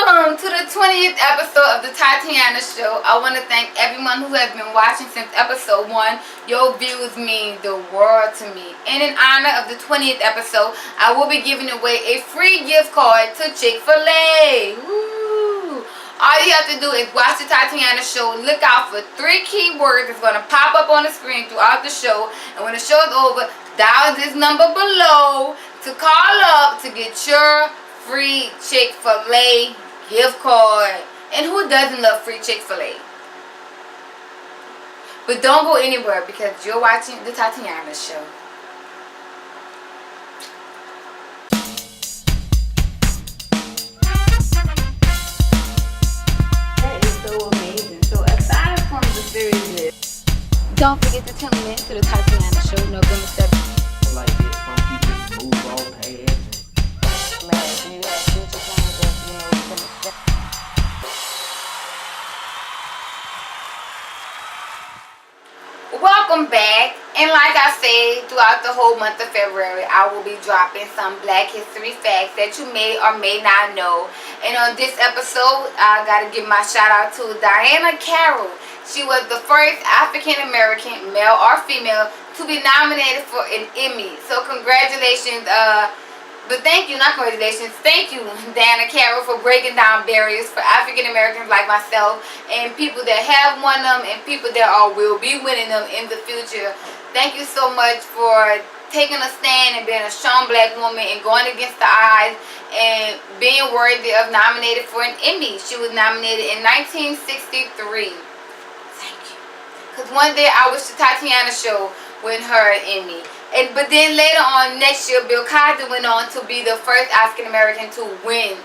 Welcome to the 20th episode of the Tatyana Show. I want to thank everyone who has been watching since episode 1. Your views mean the world to me. And in honor of the 20th episode, I will be giving away a free gift card to Chick-Fil-A. Woo! All you have to do is watch the Tatyana Show. Look out for 3 keywords that's going to pop up on the screen throughout the show. And when the show is over, dial this number below to call up to get your free Chick-Fil-A gift card. And who doesn't love free Chick-Fil-A? But don't go anywhere because you're watching the Tatyana Show. That is so amazing. So aside from the series list, don't forget to tune in to the Tatyana Show November 7th. Like this, some people move on past. Welcome back, and like I said, throughout the whole month of February, I will be dropping some Black History facts that you may or may not know. And on this episode, I gotta give my shout out to Diana Carroll. She was the first African American, male or female, to be nominated for an Emmy. So congratulations, but thank you, not congratulations, thank you, Diana Carroll, for breaking down barriers for African Americans like myself and people that have won them and people that will be winning them in the future. Thank you so much for taking a stand and being a strong Black woman and going against the odds and being worthy of nominated for an Emmy. She was nominated in 1963. Thank you. Because one day I wish the Tatyana Show win her an Emmy. But then later on next year, Bill Cosby went on to be the first African American to win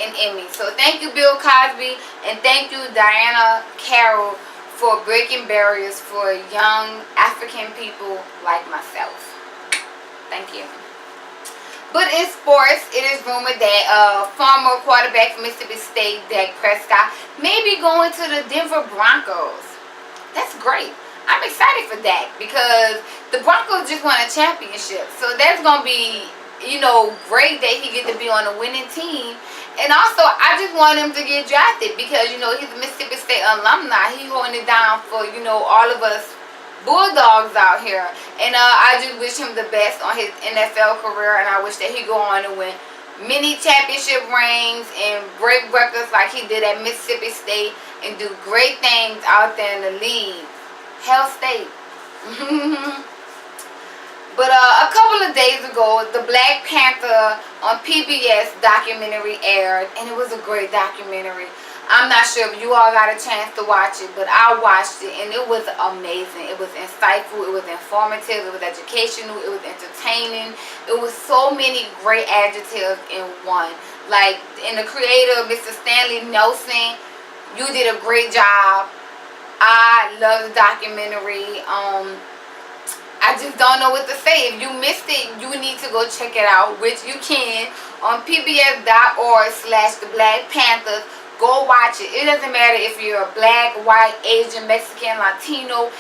an Emmy. So thank you, Bill Cosby, and thank you, Diana Carroll, for breaking barriers for young African people like myself. Thank you. But in sports, it is rumored that former quarterback from Mississippi State, Dak Prescott, may be going to the Denver Broncos. That's great. I'm excited for Dak because the Broncos just won a championship. So that's going to be, great that he get to be on a winning team. And also, I just want him to get drafted because, he's a Mississippi State alumni. He's holding it down for, all of us Bulldogs out here. And I just wish him the best on his NFL career. And I wish that he go on to win many championship rings and break records like he did at Mississippi State and do great things out there in the league. Hell State. But a couple of days ago, the Black Panther on PBS documentary aired, and it was a great documentary. I'm not sure if you all got a chance to watch it, but I watched it, and it was amazing. It was insightful, it was informative, it was educational, it was entertaining. It was so many great adjectives in one. Like, and the creator, Mr. Stanley, you did a great job. I love the documentary. I just don't know what to say. If you missed it, you need to go check it out, which you can on pbs.org/The Black Panthers. Go watch it. It doesn't matter if you're a Black, white, Asian, Mexican, Latino.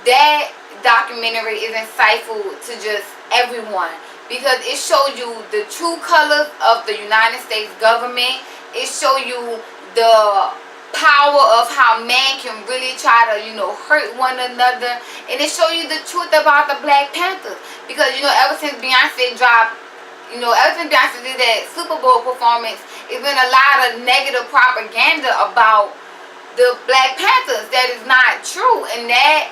That documentary is insightful to just everyone because it shows you the true colors of the United States government. It shows you the power of how man can really try to, hurt one another. And it shows you the truth about the Black Panthers. Because, ever since Beyonce dropped, ever since Beyonce did that Super Bowl performance, it's been a lot of negative propaganda about the Black Panthers that is not true. And that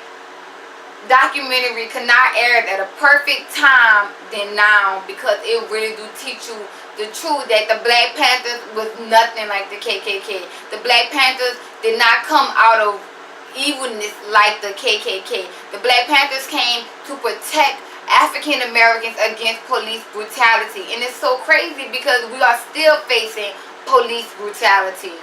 documentary could not air at a perfect time than now because it really do teach you the truth that the Black Panthers was nothing like the KKK. The Black Panthers did not come out of evilness like the KKK. The Black Panthers came to protect African Americans against police brutality. And it's so crazy because we are still facing police brutality.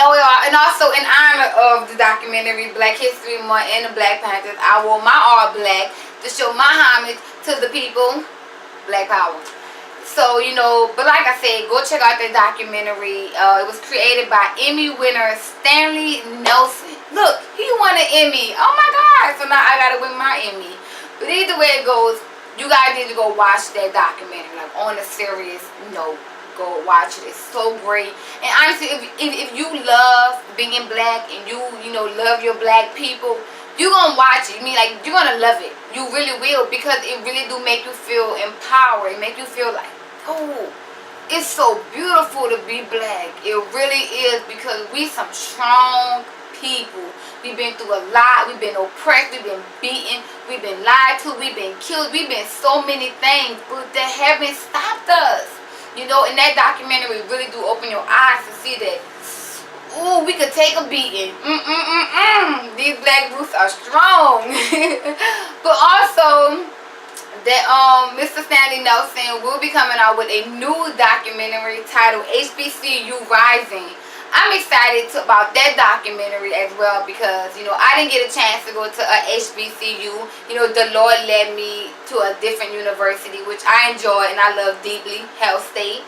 And also in honor of the documentary Black History Month and the Black Panthers, I wore my all black to show my homage to the people. Black Power. So, but like I said, go check out that documentary. It was created by Emmy winner Stanley Nelson. Look, he won an Emmy. Oh my God. So now I gotta win my Emmy. But either way it goes, you guys need to go watch that documentary. Like, on a serious note, go watch it. It's so great. And honestly, if you love being black and you know love your black people, you gonna watch it. I mean, like, you're gonna love it. You really will, because it really do make you feel empowered. It make you feel like, oh, it's so beautiful to be black. It really is, because we some strong people. We've been through a lot. We've been oppressed. We've been beaten. We've been lied to. We've been killed. We've been so many things, but they haven't stopped us. You know, and that documentary really do open your eyes to see that, ooh, we could take a beating. These black roots are strong. But also, that Mr. Stanley Nelson will be coming out with a new documentary titled HBCU Rising. I'm excited about that documentary as well, because, you know, I didn't get a chance to go to a HBCU. You know, the Lord led me to a different university, which I enjoy and I love deeply, Hell State.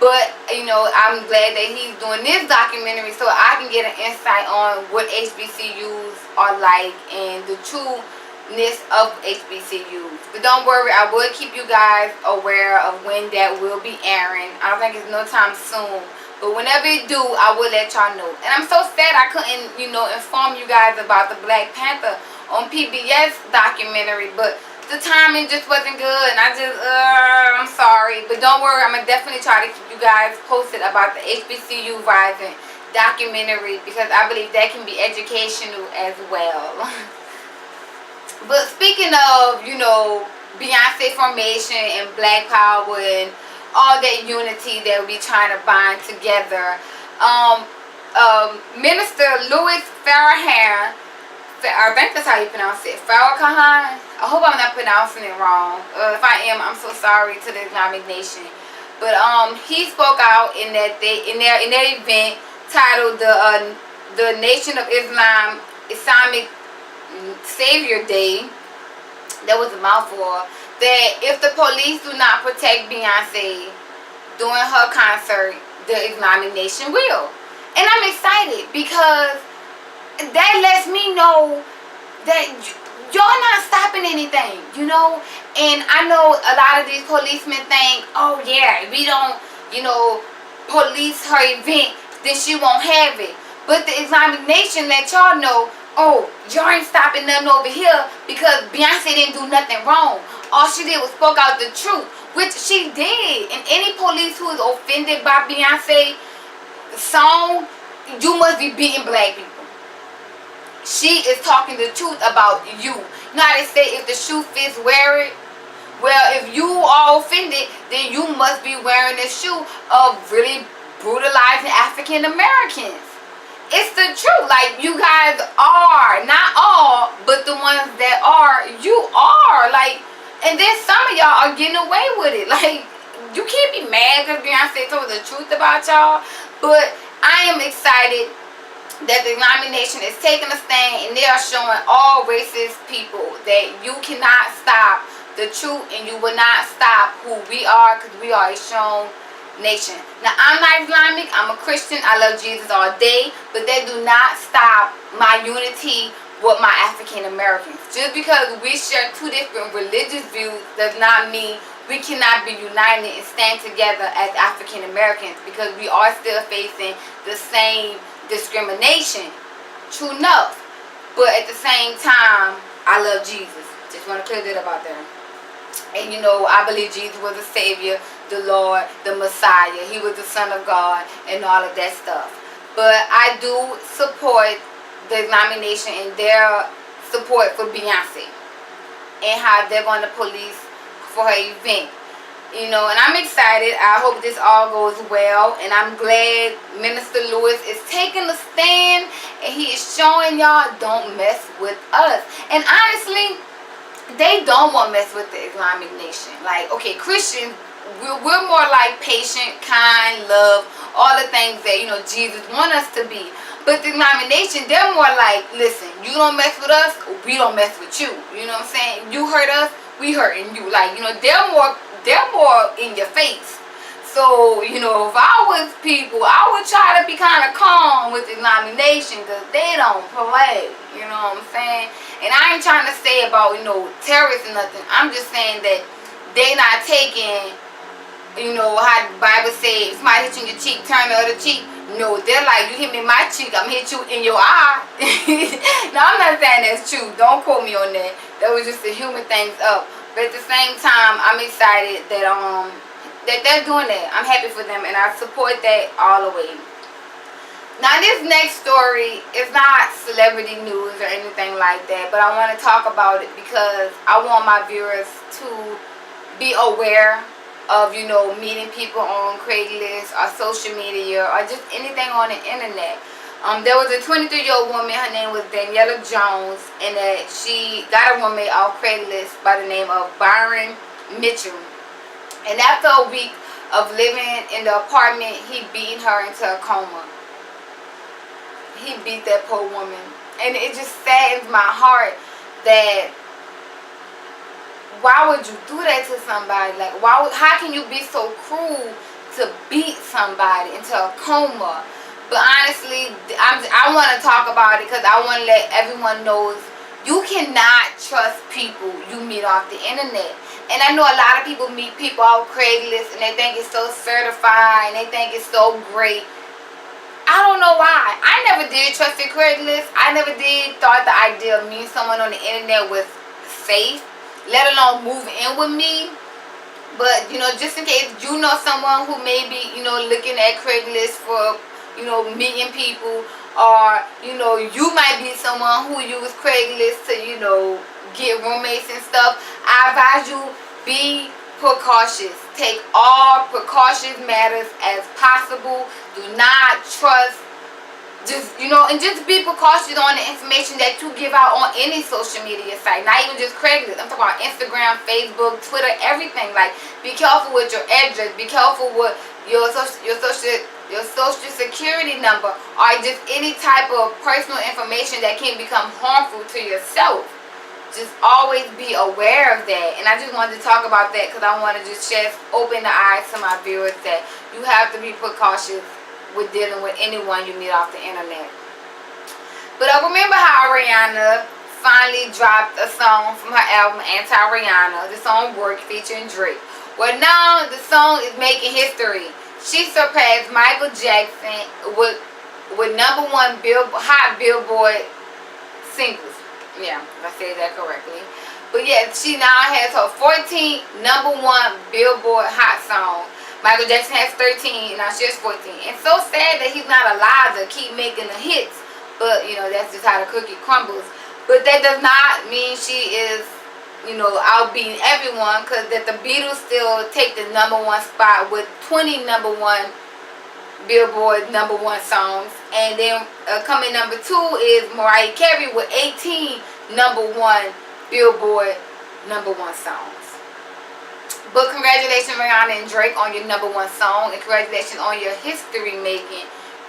But, you know, I'm glad that he's doing this documentary so I can get an insight on what HBCUs are like and the trueness of HBCUs. But don't worry, I will keep you guys aware of when that will be airing. I don't think it's no time soon. But whenever it do, I will let y'all know. And I'm so sad I couldn't, you know, inform you guys about the Black Panther on PBS documentary. But the timing just wasn't good, and I'm sorry. But don't worry, I'm going to definitely try to keep you guys posted about the HBCU Rising documentary, because I believe that can be educational as well. But speaking of, you know, Beyonce formation and Black Power and all that unity that we trying to bind together, Minister Louis Farrakhan, I think that's how you pronounce it, Farrakhan. I hope I'm not pronouncing it wrong. If I am, I'm so sorry to the Islamic Nation. But he spoke out in that event titled the Nation of Islam Islamic Savior Day. That was a mouthful. That if the police do not protect Beyonce during her concert, the Islamic Nation will. And I'm excited, because that lets me know that y'all not stopping anything, you know. And I know a lot of these policemen think, oh yeah, we don't, you know, police her event, then she won't have it. But the Islamic Nation let y'all know, oh, y'all ain't stopping nothing over here, because Beyonce didn't do nothing wrong. All she did was spoke out the truth, which she did. And any police who is offended by Beyonce's song, you must be beating black people. She is talking the truth about you. You know how they say, if the shoe fits, wear it? Well, if you are offended, then you must be wearing the shoe of really brutalizing African Americans. It's the truth. Like, you guys are, not all, but the ones that are, you are. Like, and then some of y'all are getting away with it. Like, you can't be mad because Beyonce told the truth about y'all. But I am excited that the Islamic Nation is taking a stand, and they are showing all racist people that you cannot stop the truth, and you will not stop who we are, because we are a strong nation. Now, I'm not Islamic, I'm a Christian, I love Jesus all day, but they do not stop my unity with my African Americans. Just because we share two different religious views does not mean we cannot be united and stand together as African Americans, because we are still facing the same discrimination. True enough. But at the same time, I love Jesus. Just want to clear that about there. And you know, I believe Jesus was the Savior, the Lord, the Messiah. He was the Son of God and all of that stuff. But I do support the Islamic Nation and their support for Beyonce and how they're going to police for her event. You know, and I'm excited. I hope this all goes well. And I'm glad Minister Lewis is taking a stand, and he is showing y'all don't mess with us. And honestly, they don't want to mess with the Islamic Nation. Like, okay, Christians, we're more like patient, kind, love, all the things that, you know, Jesus wants us to be. But the Islamic Nation, they're more like, listen, you don't mess with us, we don't mess with you. You know what I'm saying? You hurt us, we hurting you. Like, you know, they're more in your face. So, you know, if I was people, I would try to be kind of calm with the Islamic Nation, because they don't play. You know what I'm saying? And I ain't trying to say about, you know, terrorists or nothing. I'm just saying that they not taking you know, how the Bible says, somebody hit you in your cheek, turn the other cheek. No, they're like, you hit me in my cheek, I'm hit you in your eye. Now, I'm not saying that's true. Don't quote me on that. That was just to humor things up. But at the same time, I'm excited that that they're doing that. I'm happy for them, and I support that all the way. Now, this next story is not celebrity news or anything like that, but I want to talk about it because I want my viewers to be aware of, you know, meeting people on Craigslist or social media or just anything on the internet. There was a 23-year-old woman, her name was Daniela Jones, and that she got a roommate off Craigslist by the name of Byron Mitchell. And after a week of living in the apartment, he beat her into a coma. He beat that poor woman. And it just saddens my heart that why would you do that to somebody? Like, how can you be so cruel to beat somebody into a coma? But honestly, I want to talk about it because I want to let everyone know you cannot trust people you meet off the internet. And I know a lot of people meet people off Craigslist and they think it's so certified and they think it's so great. I don't know why. I never did trust the Craigslist. I never did thought the idea of meeting someone on the internet was safe, let alone move in with me. But, you know, just in case you know someone who may be, you know, looking at Craigslist for, you know, meeting people, or, you know, you might be someone who use Craigslist to, you know, get roommates and stuff, I advise you, be precautious. Take all precautions matters as possible. Do not trust, just, you know, and just be precautious on the information that you give out on any social media site, not even just Craigslist. I'm talking about Instagram, Facebook, Twitter, everything. Like, be careful with your address, be careful with your social security number, or just any type of personal information that can become harmful to yourself. Just always be aware of that. And I just wanted to talk about that because I want to just open the eyes to my viewers that you have to be precautious with dealing with anyone you meet off the internet. But I remember how Rihanna finally dropped a song from her album Anti-Rihanna, the song Work featuring Drake. Well, now the song is making history. She surpassed Michael Jackson with #1 hot Billboard singles. Yeah, if I said that correctly. But yeah, she now has her 14th #1 Billboard hot song. Michael Jackson has 13, now she has 14. And so sad that he's not alive to keep making the hits. But, you know, that's just how the cookie crumbles. But that does not mean she is, you know, outbeating everyone, because that the Beatles still take the #1 spot with 20 #1 Billboard #1 songs. And then coming #2 is Mariah Carey with 18 #1 Billboard #1 songs. But congratulations, Rihanna and Drake, on your #1 song, and congratulations on your history making.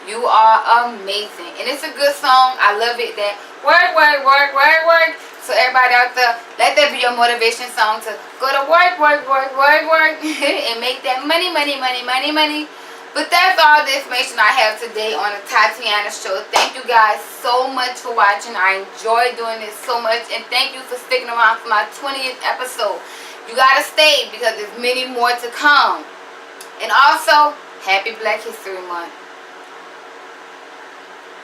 You are amazing, and it's a good song. I love it. That work, work, work, work, work. So everybody out there, let that be your motivation song to go to work, work, work, work, work, and make that money, money, money, money, money. But that's all the information I have today on the Tatyana Show. Thank you guys so much for watching. I enjoy doing this so much, and thank you for sticking around for my 20th episode. You gotta stay because there's many more to come. And also, happy Black History Month.